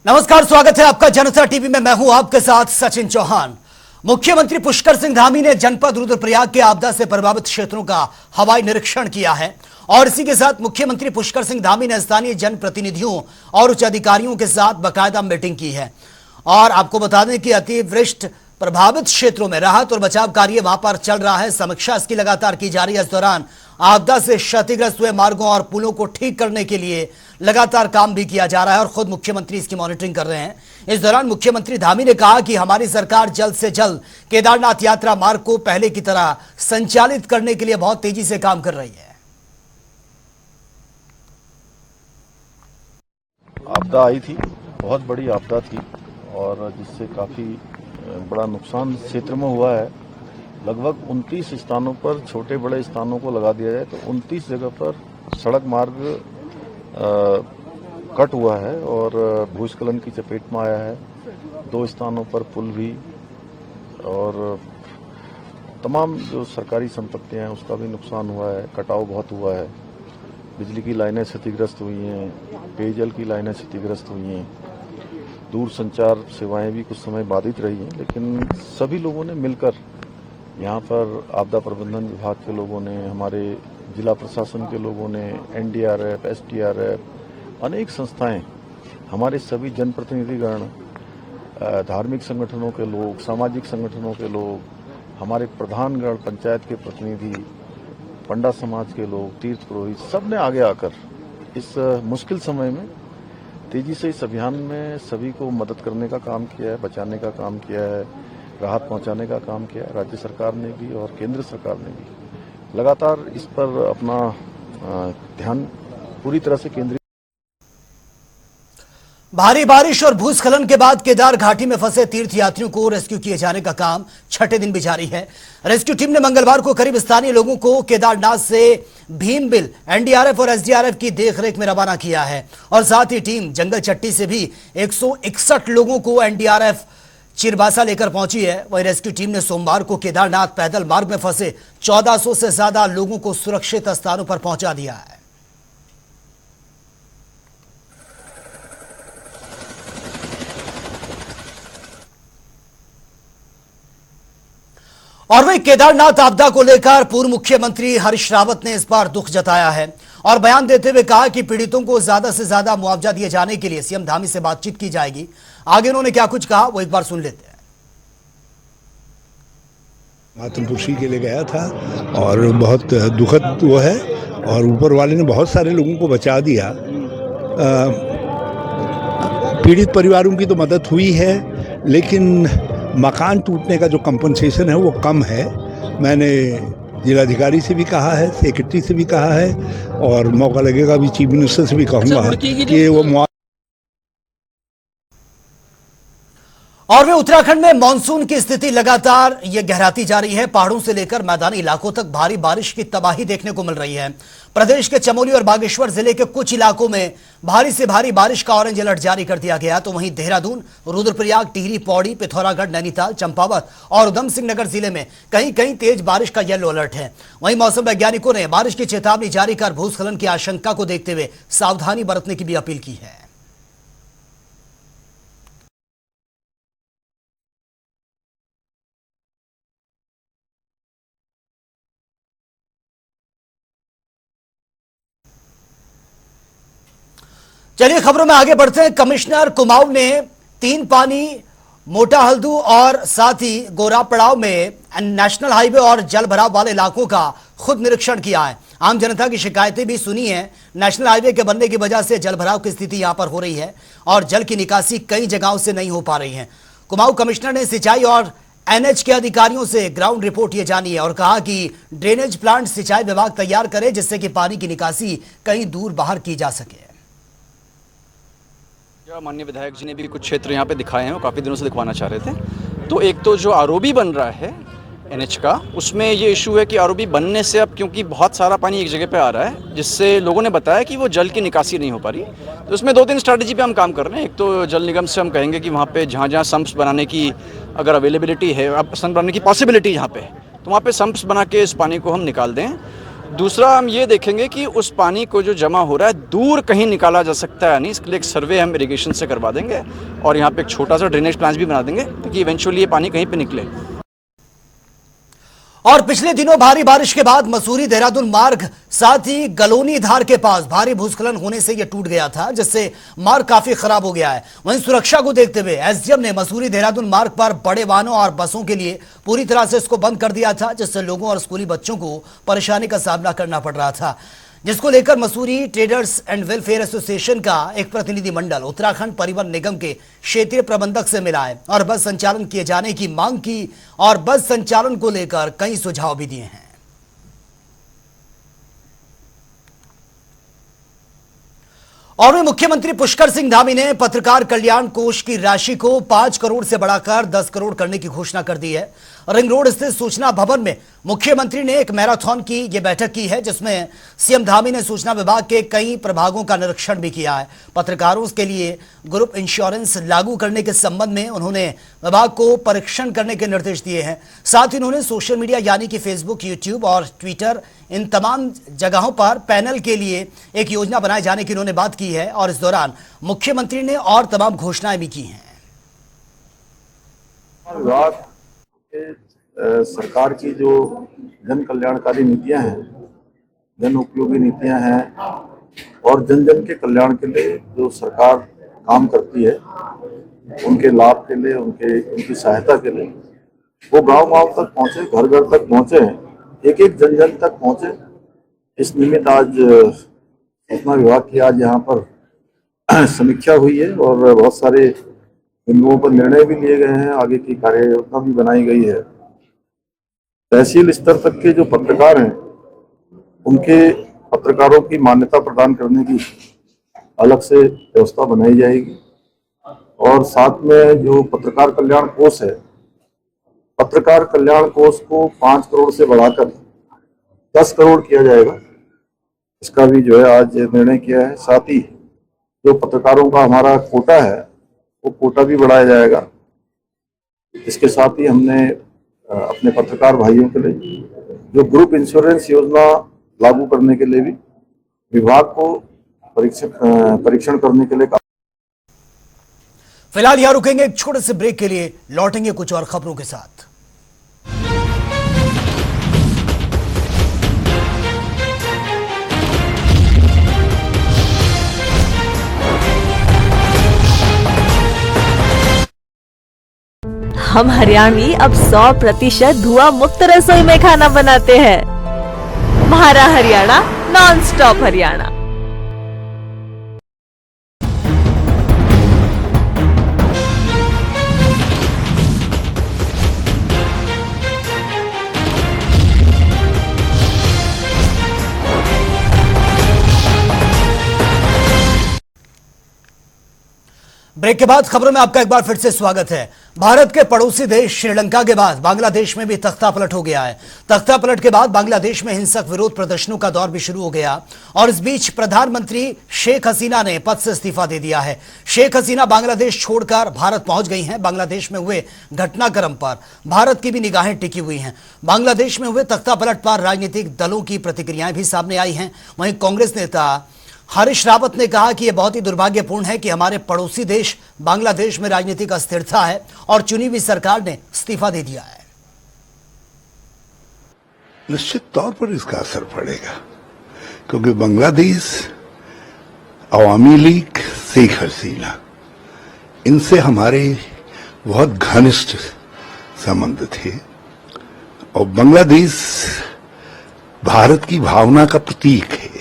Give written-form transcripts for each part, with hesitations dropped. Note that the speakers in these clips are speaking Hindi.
नमस्कार, स्वागत है आपका जनता टीवी में। मैं हूं आपके साथ सचिन चौहान। मुख्यमंत्री पुष्कर सिंह धामी ने जनपद रुद्रप्रयाग के आपदा से प्रभावित क्षेत्रों का हवाई निरीक्षण किया है और इसी के साथ मुख्यमंत्री पुष्कर सिंह धामी ने स्थानीय जनप्रतिनिधियों और उच्च अधिकारियों के साथ बाकायदा मीटिंग की है। और आपको बता दें कि अतिवृष्टि प्रभावित क्षेत्रों में राहत और बचाव कार्य वहां पर चल रहा है। समीक्षा इसकी लगातार की जा रही है। इस दौरान आपदा से क्षतिग्रस्त हुए मार्गों और पुलों को ठीक करने के लिए लगातार काम भी किया जा रहा है और खुद मुख्यमंत्री इसकी मॉनिटरिंग कर रहे हैं। इस दौरान मुख्यमंत्री धामी ने कहा कि हमारी सरकार जल्द से जल्द केदारनाथ यात्रा मार्ग को पहले की तरह संचालित करने के लिए बहुत तेजी से काम कर रही है। आपदा आई थी, बहुत बड़ी आपदा थी और जिससे काफी बड़ा नुकसान क्षेत्र में हुआ है। लगभग 29 स्थानों पर, छोटे बड़े स्थानों को लगा दिया जाए तो 29 जगह पर सड़क मार्ग कट हुआ है और भूस्खलन की चपेट में आया है। 2 स्थानों पर पुल भी और तमाम जो सरकारी संपत्तियां हैं उसका भी नुकसान हुआ है। कटाव बहुत हुआ है। बिजली की लाइनें क्षतिग्रस्त हुई हैं, पेयजल की लाइनें क्षतिग्रस्त हुई हैं, दूर संचार सेवाएं भी कुछ समय बाधित रही हैं। लेकिन सभी लोगों ने मिलकर, यहाँ पर आपदा प्रबंधन विभाग के लोगों ने, हमारे जिला प्रशासन के लोगों ने, एनडीआरएफ, एसडीआरएफ, अनेक संस्थाएं, हमारे सभी जनप्रतिनिधिगण, धार्मिक संगठनों के लोग, सामाजिक संगठनों के लोग, हमारे प्रधानगण, पंचायत के प्रतिनिधि, पंडा समाज के लोग, तीर्थ पुरोहित, सब ने आगे आकर इस मुश्किल समय में तेजी से इस अभियान में सभी को मदद करने का काम किया है, बचाने का काम किया है, राहत पहुंचाने का काम किया है। राज्य सरकार ने भी और केंद्र सरकार ने भी लगातार इस पर अपना ध्यान पूरी तरह से केंद्रित। भारी बारिश और भूस्खलन के बाद केदार घाटी में फंसे तीर्थयात्रियों को रेस्क्यू किए जाने का काम छठे दिन भी जारी है। रेस्क्यू टीम ने मंगलवार को करीब स्थानीय लोगों को केदारनाथ से भीमबिल एनडीआरएफ और एसडीआरएफ की देखरेख में रवाना किया है और साथ ही टीम जंगल चट्टी से भी 161 लोगों को एनडीआरएफ चिरबासा लेकर पहुंची है। वहीं रेस्क्यू टीम ने सोमवार को केदारनाथ पैदल मार्ग में फंसे 1400 से ज्यादा लोगों को सुरक्षित स्थानों पर पहुंचा दिया है। और वहीं केदारनाथ आपदा को लेकर पूर्व मुख्यमंत्री हरीश रावत ने इस बार दुख जताया है और बयान देते हुए कहा कि पीड़ितों को ज्यादा से ज्यादा मुआवजा दिए जाने के लिए सीएम धामी से बातचीत की जाएगी। आगे उन्होंने क्या कुछ कहा वो एक बार सुन लेते हैं। मातृपुषी के लिए गया था और बहुत दुखद वो है और ऊपर वाले ने बहुत सारे लोगों को बचा दिया। पीड़ित परिवारों की तो मदद हुई है, लेकिन मकान टूटने का जो कंपनसेशन है वो कम है। मैंने जिलाधिकारी से भी कहा है, सेक्रेटरी से भी कहा है और मौका लगेगा भी चीफ मिनिस्टर से भी कहूँगा कि वो। और वे उत्तराखंड में मानसून की स्थिति लगातार ये गहराती जा रही है। पहाड़ों से लेकर मैदानी इलाकों तक भारी बारिश की तबाही देखने को मिल रही है। प्रदेश के चमोली और बागेश्वर जिले के कुछ इलाकों में भारी से भारी बारिश का ऑरेंज अलर्ट जारी कर दिया गया। तो वहीं देहरादून, रुद्रप्रयाग, टिहरी, पौड़ी, पिथौरागढ़, नैनीताल, चंपावत और उधम सिंह नगर जिले में कहीं कहीं तेज बारिश का येलो अलर्ट है। वहीं मौसम वैज्ञानिकों ने बारिश की चेतावनी जारी कर भूस्खलन की आशंका को देखते हुए सावधानी बरतने की भी अपील की है। चलिए खबरों में आगे बढ़ते हैं। कमिश्नर कुमाऊं ने तीन पानी, मोटा हल्दू और साथ ही गोरा पड़ाव में नेशनल हाईवे और जल भराव वाले इलाकों का खुद निरीक्षण किया है। आम जनता की शिकायतें भी सुनी है। नेशनल हाईवे के बनने की वजह से जल भराव की स्थिति यहां पर हो रही है और जल की निकासी कई जगहों से नहीं हो पा रही है। कुमाऊं कमिश्नर ने सिंचाई और एनएच के अधिकारियों से ग्राउंड रिपोर्ट ये जानी है और कहा कि ड्रेनेज प्लांट सिंचाई विभाग तैयार करे जिससे कि पानी की निकासी कहीं दूर बाहर की जा सके। माननीय विधायक जी ने भी कुछ क्षेत्र यहाँ पे दिखाए हैं, वो काफ़ी दिनों से दिखवाना चाह रहे थे। तो एक तो जो आरओबी बन रहा है एनएच का, उसमें ये इशू है कि आरओबी बनने से अब क्योंकि बहुत सारा पानी एक जगह पे आ रहा है, जिससे लोगों ने बताया कि वो जल की निकासी नहीं हो पा रही। तो उसमें 2-3 स्ट्रैटेजी पे हम काम कर रहे हैं। एक तो जल निगम से हम कहेंगे कि वहाँ पे जहाँ सम्प्स बनाने की अगर अवेलेबिलिटी है, सम्प बनाने की पॉसिबिलिटी जहाँ पे, तो वहाँ पे सम्प्स बना के इस पानी को हम निकाल दें। दूसरा हम ये देखेंगे कि उस पानी को जो जमा हो रहा है दूर कहीं निकाला जा सकता है नहीं, इसके लिए एक सर्वे हम इरिगेशन से करवा देंगे और यहाँ पे एक छोटा सा ड्रेनेज प्लान भी बना देंगे ताकि इवेंचुअली ये पानी कहीं पे निकले। और पिछले दिनों भारी बारिश के बाद मसूरी देहरादून मार्ग साथ ही गलोनी धार के पास भारी भूस्खलन होने से यह टूट गया था, जिससे मार्ग काफी खराब हो गया है। वहीं सुरक्षा को देखते हुए एसडीएम ने मसूरी देहरादून मार्ग पर बड़े वाहनों और बसों के लिए पूरी तरह से इसको बंद कर दिया था, जिससे लोगों और स्कूली बच्चों को परेशानी का सामना करना पड़ रहा था, जिसको लेकर Mussoorie traders and welfare association का एक प्रतिनिधिमंडल उत्तराखंड परिवहन निगम के क्षेत्रीय प्रबंधक से मिला है और बस संचालन किए जाने की मांग की और बस संचालन को लेकर कई सुझाव भी दिए हैं। और वे मुख्यमंत्री पुष्कर सिंह धामी ने पत्रकार कल्याण कोष की राशि को 5 करोड़ से बढ़ाकर 10 करोड़ करने की घोषणा कर दी है। रिंग रोड स्थित सूचना भवन में मुख्यमंत्री ने एक मैराथन की यह बैठक की है, जिसमें सीएम धामी ने सूचना विभाग के कई प्रभागों का निरीक्षण भी किया है। पत्रकारों के लिए ग्रुप इंश्योरेंस लागू करने के संबंध में उन्होंने विभाग को परीक्षण करने के निर्देश दिए हैं। साथ ही उन्होंने सोशल मीडिया यानी कि फेसबुक, यूट्यूब और ट्विटर इन तमाम जगहों पर पैनल के लिए एक योजना बनाए जाने की उन्होंने बात की है और इस दौरान मुख्यमंत्री ने और तमाम घोषणाएं भी की हैं। सरकार की जो जन कल्याणकारी नीतियां हैं, जन उपयोगी नीतियां हैं और जन जन के कल्याण के लिए जो सरकार काम करती है, उनके लाभ के लिए, उनकी सहायता के लिए वो गांव-गांव तक पहुंचे, घर-घर तक पहुंचे, एक-एक जन-जन तक पहुंचे। इस निमित्त आज सूचना विभाग की आज यहाँ पर समीक्षा हुई है और बहुत सारे बिंदुओं पर निर्णय भी लिए गए हैं, आगे की कार्य योजना भी बनाई गई है। तहसील स्तर तक के जो पत्रकार हैं, उनके पत्रकारों की मान्यता प्रदान करने की अलग से व्यवस्था बनाई जाएगी और साथ में जो पत्रकार कल्याण कोष है, पत्रकार कल्याण कोष को 5 करोड़ से बढ़ाकर 10 करोड़ किया जाएगा। इसका भी जो है आज निर्णय किया है। साथ ही जो पत्रकारों का हमारा कोटा है, वो कोटा भी बढ़ाया जाएगा। इसके साथ ही हमने अपने पत्रकार भाइयों के लिए जो ग्रुप इंश्योरेंस योजना लागू करने के लिए भी विभाग को परीक्षण करने के लिए कहा। फिलहाल यहां रुकेंगे एक छोटे से ब्रेक के लिए, लौटेंगे कुछ और खबरों के साथ। हम हरियाणवी अब 100% धुआं मुक्त रसोई में खाना बनाते हैं। हमारा Haryana non stop Haryana. Break के बाद खबरों में आपका एक बार फिर से स्वागत है। भारत के पड़ोसी देश श्रीलंका के बाद बांग्लादेश में भी तख्ता पलट हो गया है। तख्ता पलट के बाद बांग्लादेश में हिंसक विरोध प्रदर्शनों का दौर भी शुरू हो गया और इस बीच प्रधानमंत्री शेख हसीना ने पद से इस्तीफा दे दिया है। शेख हसीना बांग्लादेश छोड़कर भारत पहुंच गई हैं। बांग्लादेश में हुए घटनाक्रम पर भारत की भी निगाहें टिकी हुई हैं। बांग्लादेश में हुए तख्ता पलट पर राजनीतिक दलों की प्रतिक्रियाएं भी सामने आई हैं। वहीं कांग्रेस नेता हरीश रावत ने कहा कि यह बहुत ही दुर्भाग्यपूर्ण है कि हमारे पड़ोसी देश बांग्लादेश में राजनीतिक अस्थिरता है और चुनी हुई सरकार ने इस्तीफा दे दिया है। निश्चित तौर पर इसका असर पड़ेगा, क्योंकि बांग्लादेश अवामी लीग, शेख हसीना, इनसे हमारे बहुत घनिष्ठ संबंध थे और बांग्लादेश भारत की भावना का प्रतीक है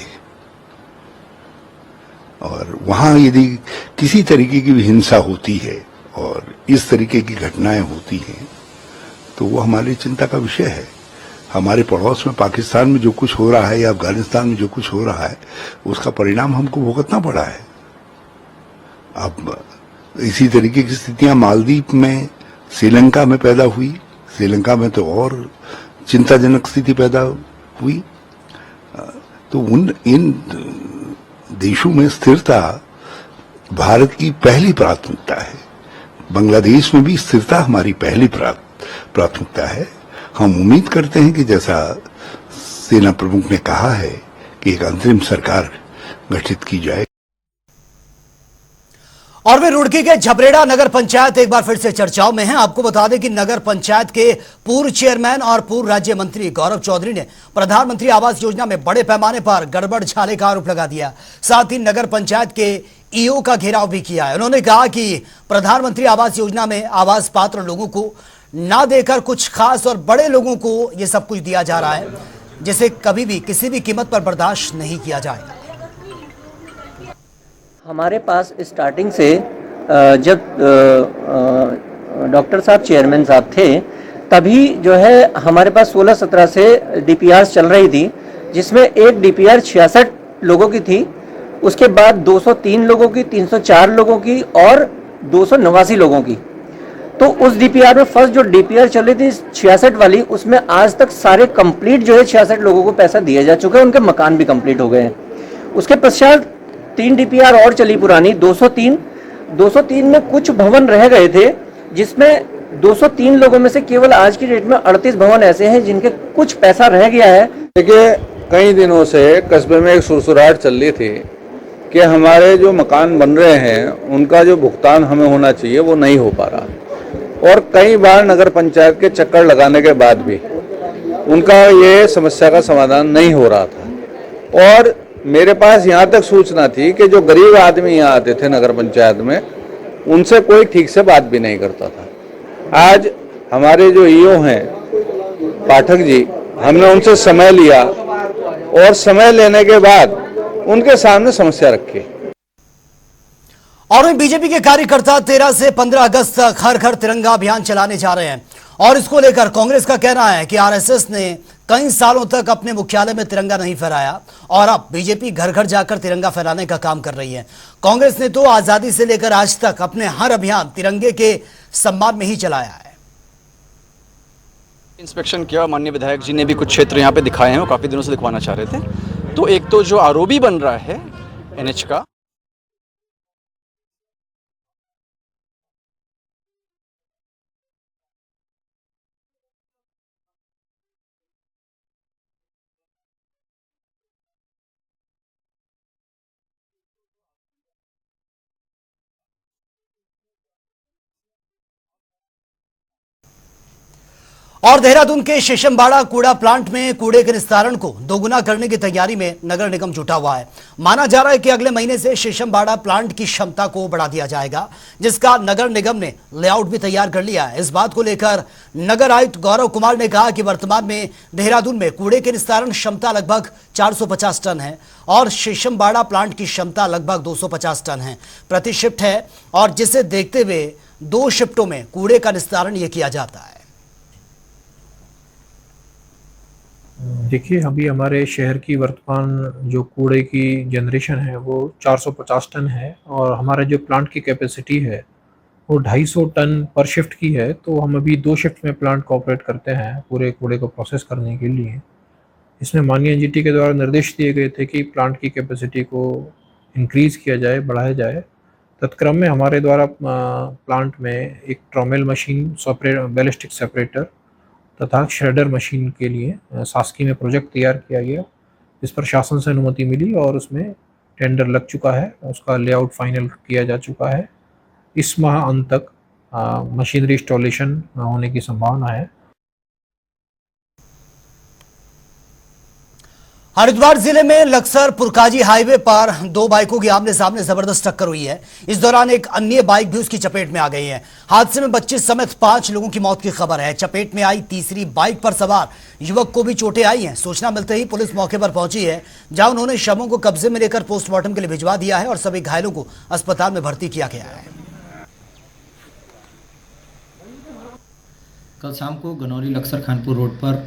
और वहां यदि किसी तरीके की भी हिंसा होती है और इस तरीके की घटनाएं होती हैं तो वो हमारी चिंता का विषय है। हमारे पड़ोस में पाकिस्तान में जो कुछ हो रहा है या अफगानिस्तान में जो कुछ हो रहा है, उसका परिणाम हमको भुगतना पड़ा है। अब इसी तरीके की स्थितियां मालदीव में, श्रीलंका में पैदा हुई। श्रीलंका में तो और चिंताजनक स्थिति पैदा हुई। तो इन देशों में स्थिरता भारत की पहली प्राथमिकता है। बांग्लादेश में भी स्थिरता हमारी पहली प्राथमिकता है। हम उम्मीद करते हैं कि जैसा सेना प्रमुख ने कहा है कि एक अंतरिम सरकार गठित की जाए। और वे रुड़की के झबरेड़ा नगर पंचायत एक बार फिर से चर्चाओं में हैं। आपको बता दें कि नगर पंचायत के पूर्व चेयरमैन और पूर्व राज्य मंत्री गौरव चौधरी ने प्रधानमंत्री आवास योजना में बड़े पैमाने पर गड़बड़ झाले का आरोप लगा दिया। साथ ही नगर पंचायत के ईओ का घेराव भी किया है। उन्होंने कहा कि प्रधानमंत्री आवास योजना में आवास पात्र लोगों को ना देकर कुछ खास और बड़े लोगों को यह सब कुछ दिया जा रहा है, जिसे कभी भी किसी भी कीमत पर बर्दाश्त नहीं किया जाएगा। हमारे पास स्टार्टिंग से जब डॉक्टर साहब चेयरमैन साहब थे तभी जो है हमारे पास 16-17 से डीपीआर चल रही थी, जिसमें एक डीपीआर 66 लोगों की थी, उसके बाद 203 लोगों की, 304 लोगों की और 289 लोगों की। तो उस डीपीआर में फर्स्ट जो डीपीआर चल रही थी 66 वाली, उसमें आज तक सारे कंप्लीट जो है 66 लोगों को पैसा दिया जा चुका है, उनके मकान भी कंप्लीट हो गए हैं। उसके पश्चात 3 डीपीआर और चली पुरानी 203 में कुछ भवन रह गए थे, जिसमें 203 लोगों में से केवल आज की डेट में 38 भवन ऐसे हैं जिनके कुछ पैसा रह गया है। देखिए, कई दिनों से कस्बे में एक सुरसुराहट चल रही थी कि हमारे जो मकान बन रहे हैं उनका जो भुगतान हमें होना चाहिए वो नहीं हो पा रहा, और कई बार नगर पंचायत के चक्कर लगाने के बाद भी उनका ये समस्या का समाधान नहीं हो रहा था। और मेरे पास यहाँ तक सूचना थी कि जो गरीब आदमी यहाँ आते थे नगर पंचायत में, उनसे कोई ठीक से बात भी नहीं करता था। आज हमारे जो ईओ हैं पाठक जी, हमने उनसे समय लिया और समय लेने के बाद उनके सामने समस्या रखी। और बीजेपी के कार्यकर्ता 13 से 15 अगस्त तक हर घर तिरंगा अभियान चलाने जा रहे हैं, और इसको लेकर कांग्रेस का कहना है कि आरएसएस ने कई सालों तक अपने मुख्यालय में तिरंगा नहीं फहराया और अब बीजेपी घर घर जाकर तिरंगा फहराने का काम कर रही है। कांग्रेस ने तो आजादी से लेकर आज तक अपने हर अभियान तिरंगे के सम्मान में ही चलाया है। इंस्पेक्शन किया, माननीय विधायक जी ने भी कुछ क्षेत्र यहाँ पे दिखाए हैं, वो काफ़ी दिनों से दिखवाना चाह रहे थे। तो एक तो जो आरओबी बन रहा है एनएच का, और देहरादून के शेषमबाड़ा कूड़ा प्लांट में कूड़े के निस्तारण को दोगुना करने की तैयारी में नगर निगम जुटा हुआ है। माना जा रहा है कि अगले महीने से शेषमबाड़ा प्लांट की क्षमता को बढ़ा दिया जाएगा, जिसका नगर निगम ने लेआउट भी तैयार कर लिया है। इस बात को लेकर नगर आयुक्त गौरव कुमार ने कहा कि वर्तमान में देहरादून में कूड़े के निस्तारण क्षमता लगभग 450 टन है और शेषमबाड़ा प्लांट की क्षमता लगभग 250 टन है प्रति शिफ्ट है, और जिसे देखते हुए 2 शिफ्टों में कूड़े का निस्तारण यह किया जाता है। देखिए, अभी हमारे शहर की वर्तमान जो कूड़े की जनरेशन है वो 450 टन है, और हमारा जो प्लांट की कैपेसिटी है वो 250 टन पर शिफ्ट की है। तो हम अभी 2 शिफ्ट में प्लांट को ऑपरेट करते हैं पूरे कूड़े को प्रोसेस करने के लिए। इसमें माननीय एनजीटी के द्वारा निर्देश दिए गए थे कि प्लांट की कैपेसिटी को इंक्रीज़ किया जाए, बढ़ाया जाए। तत्क्रम में हमारे द्वारा प्लांट में एक ट्रॉमेल मशीन, बैलिस्टिक सेपरेटर तथा श्रेडर मशीन के लिए शासकीय में प्रोजेक्ट तैयार किया गया, जिस पर शासन से अनुमति मिली और उसमें टेंडर लग चुका है, उसका लेआउट फाइनल किया जा चुका है। इस माह अंत तक मशीनरी इंस्टॉलेशन होने की संभावना है। हरिद्वार जिले में लक्सर पुरकाजी हाईवे पर 2 बाइकों की आमने सामने जबरदस्त टक्कर हुई है। इस दौरान एक अन्य बाइक भी उसकी चपेट में आ गई है। हादसे में बच्चे समेत 5 लोगों की मौत की खबर है। चपेट में आई तीसरी बाइक पर सवार युवक को भी चोटें आई हैं। सूचना मिलते ही पुलिस मौके पर पहुंची है, जहां उन्होंने शवों को कब्जे में लेकर पोस्टमार्टम के लिए भिजवा दिया है और सभी घायलों को अस्पताल में भर्ती किया गया है। कल शाम को गनौली लक्सर खानपुर रोड पर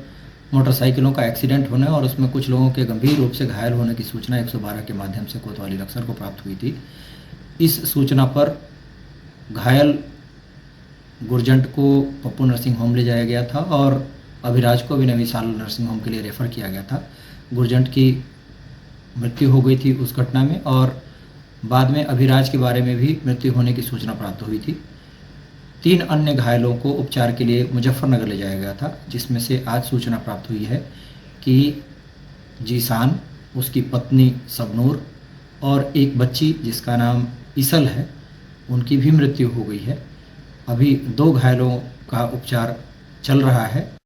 मोटरसाइकिलों का एक्सीडेंट होने और उसमें कुछ लोगों के गंभीर रूप से घायल होने की सूचना 112 के माध्यम से कोतवाली लक्सर को प्राप्त हुई थी। इस सूचना पर घायल गुरजंट को पप्पू नर्सिंग होम ले जाया गया था और अभिराज को अभी नवीसाल नर्सिंग होम के लिए रेफ़र किया गया था। गुरजंट की मृत्यु हो गई थी उस घटना में, और बाद में अभिराज के बारे में भी मृत्यु होने की सूचना प्राप्त हुई थी। 3 अन्य घायलों को उपचार के लिए मुजफ्फरनगर ले जाया गया था, जिसमें से आज सूचना प्राप्त हुई है कि जीशान, उसकी पत्नी सबनूर और एक बच्ची जिसका नाम इसल है, उनकी भी मृत्यु हो गई है। अभी 2 घायलों का उपचार चल रहा है।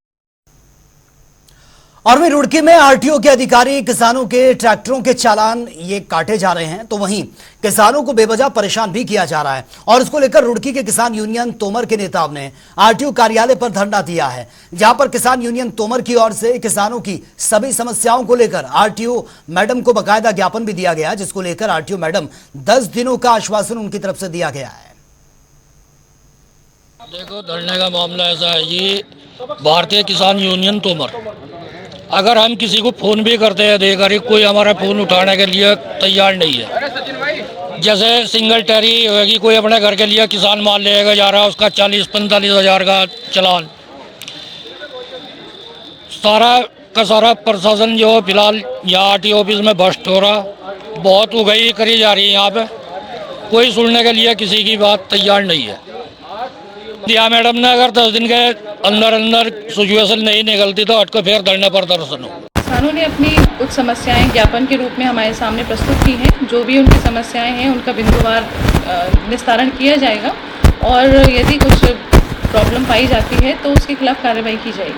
और वहीं रुड़की में आरटीओ के अधिकारी किसानों के ट्रैक्टरों के चालान ये काटे जा रहे हैं, तो वहीं किसानों को बेवजह परेशान भी किया जा रहा है। और इसको लेकर रुड़की के किसान यूनियन तोमर के नेताओं ने आरटीओ कार्यालय पर धरना दिया है, जहां पर किसान यूनियन तोमर की ओर से किसानों की सभी समस्याओं को लेकर आरटीओ मैडम को बाकायदा ज्ञापन भी दिया गया, जिसको लेकर आरटीओ मैडम 10 दिनों का आश्वासन उनकी तरफ से दिया गया है। देखो, धरने का मामला ऐसा है, ये भारतीय किसान यूनियन तोमर, अगर हम किसी को फोन भी करते हैं देकर, कोई हमारा फोन उठाने के लिए तैयार नहीं है। जैसे सिंगल टैरी होगी, कोई अपने घर के लिए किसान माल लेकर जा रहा है, उसका 40-45 हज़ार का चालान। सारा का सारा प्रशासन जो फिलहाल यहाँ आरटीओ ऑफिस में भ्रष्ट हो रहा, बहुत उगाही करी जा रही है। यहाँ पे कोई सुनने के लिए किसी की बात तैयार नहीं है। दिया मैडम ने अगर 10 दिन के अंदर सिचुएशन नहीं निकलती तो हटकर फिर धरने पर प्रदर्शन हो। किसानों ने अपनी कुछ समस्याएं ज्ञापन के रूप में हमारे सामने प्रस्तुत की हैं। जो भी उनकी समस्याएं हैं उनका बिंदुवार निस्तारण किया जाएगा और यदि कुछ प्रॉब्लम पाई जाती है तो उसके खिलाफ कार्रवाई की जाएगी।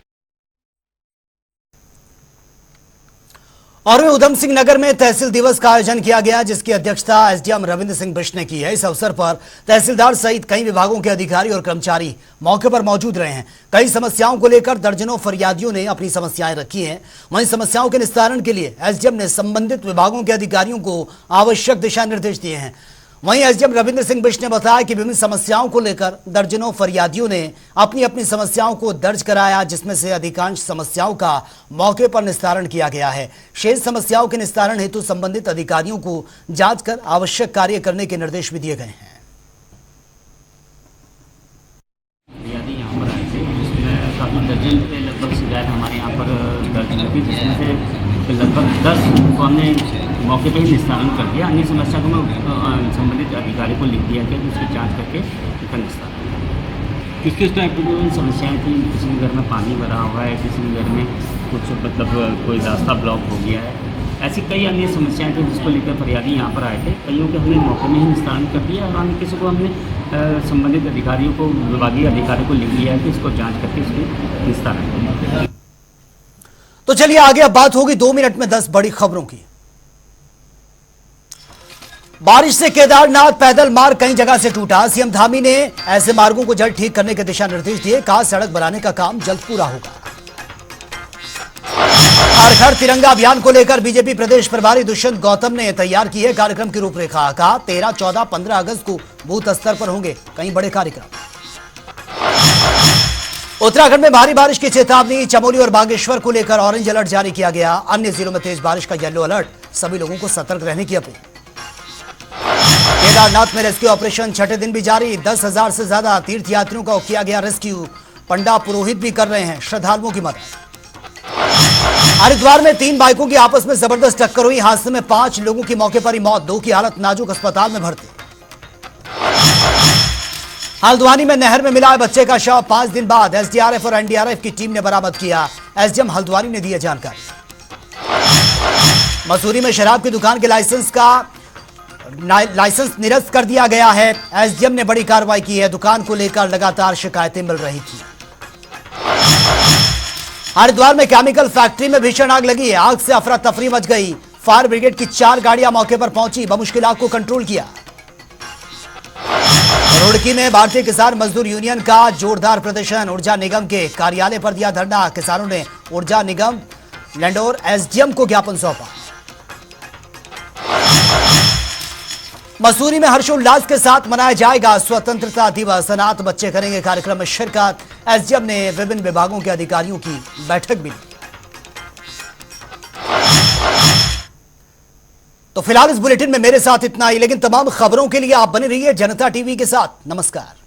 और उधम सिंह नगर में तहसील दिवस का आयोजन किया गया, जिसकी अध्यक्षता एसडीएम रविंद्र सिंह बिष्ट ने की है। इस अवसर पर तहसीलदार सहित कई विभागों के अधिकारी और कर्मचारी मौके पर मौजूद रहे हैं। कई समस्याओं को लेकर दर्जनों फरियादियों ने अपनी समस्याएं रखी हैं। वहीं समस्याओं के निस्तारण के लिए एसडीएम ने संबंधित विभागों के अधिकारियों को आवश्यक दिशा निर्देश दिए हैं। वहीं एसडीएम रविंद्र सिंह बिष्ट ने बताया कि विभिन्न समस्याओं को लेकर दर्जनों फरियादियों ने अपनी अपनी समस्याओं को दर्ज कराया, जिसमें से अधिकांश समस्याओं का मौके पर निस्तारण किया गया है। शेष समस्याओं के निस्तारण हेतु संबंधित अधिकारियों को जांच कर आवश्यक कार्य करने के निर्देश भी दिए गए हैं। यहाँ पर आए थे, जिसमें काफ़ी दर्जन के लगभग शिकायत हमारे यहाँ पर दर्ज हुई थी, जिसमें से लगभग 10 को हमने मौके पर ही निस्तारण कर दिया। अन्य समस्या को मैं संबंधित अधिकारी को लिख दिया कि उसकी जांच करके उसका निस्तारण। किस किस टाइप की समस्याएं थी? किसी के घर में पानी भरा हुआ है, किसी के घर में कुछ मतलब कोई रास्ता ब्लॉक हो गया है, ऐसी कई अन्य समस्याएं थी जिसको लेकर फरियादी यहाँ पर आए थे। कईयों के हमने मौके में ही निस्तारण कर दिया और अन्य किसी को हमने संबंधित अधिकारियों को, विभागीय अधिकारियों को लिख दिया है कि इसको जाँच करके इसको निस्तारण करें। तो चलिए आगे अब बात होगी 2 मिनट में 10 बड़ी खबरों की। बारिश से केदारनाथ पैदल मार्ग कई जगह से टूटा। सीएम धामी ने ऐसे मार्गों को जल्द ठीक करने के दिशा निर्देश दिए। कहा सड़क बनाने का काम जल्द पूरा होगा। हर घर तिरंगा अभियान को लेकर बीजेपी प्रदेश प्रभारी दुष्यंत गौतम ने तैयार की है कार्यक्रम की रूपरेखा। कहा 13, 14, 15 अगस्त को बूथ स्तर पर होंगे कई बड़े कार्यक्रम। उत्तराखंड में भारी बारिश की चेतावनी। चमोली और बागेश्वर को लेकर ऑरेंज अलर्ट जारी किया गया। अन्य जिलों में तेज बारिश का येलो अलर्ट। सभी लोगों को सतर्क रहने की अपील। केदारनाथ में रेस्क्यू ऑपरेशन छठे दिन भी जारी। 10,000 से ज्यादा तीर्थयात्रियों का किया गया रेस्क्यू। पंडा पुरोहित भी कर रहे हैं श्रद्धालुओं की मदद। हरिद्वार में 3 बाइकों की आपस में जबरदस्त टक्कर हुई। हादसे में 5 लोगों की मौके पर ही मौत, 2 की हालत नाजुक, अस्पताल में भर्ती। हल्द्वानी में नहर में मिला है बच्चे का शव। 5 दिन बाद एसडीआरएफ और एनडीआरएफ की टीम ने बरामद किया। एसडीएम हल्द्वानी ने दी जानकारी। मसूरी में शराब की दुकान के लाइसेंस निरस्त कर दिया गया है। एसडीएम ने बड़ी कार्रवाई की है। दुकान को लेकर लगातार शिकायतें मिल रही थी। हरिद्वार में केमिकल फैक्ट्री में भीषण आग लगी है। आग से अफरा तफरी मच गई। फायर ब्रिगेड की 4 गाड़ियां मौके पर पहुंची, बमुश्किल आग को कंट्रोल किया। रुड़की में भारतीय किसान मजदूर यूनियन का जोरदार प्रदर्शन। ऊर्जा निगम के कार्यालय पर दिया धरना। किसानों ने ऊर्जा निगम, लैंडोर, एसडीएम को ज्ञापन सौंपा। मसूरी में हर्षोल्लास के साथ मनाया जाएगा स्वतंत्रता दिवस। अनाथ बच्चे करेंगे कार्यक्रम में शिरकत। एसडीएम ने विभिन्न विभागों के अधिकारियों की बैठक भी ली। तो फिलहाल इस बुलेटिन में मेरे साथ इतना ही, लेकिन तमाम खबरों के लिए आप बने रहिए जनता टीवी के साथ। नमस्कार।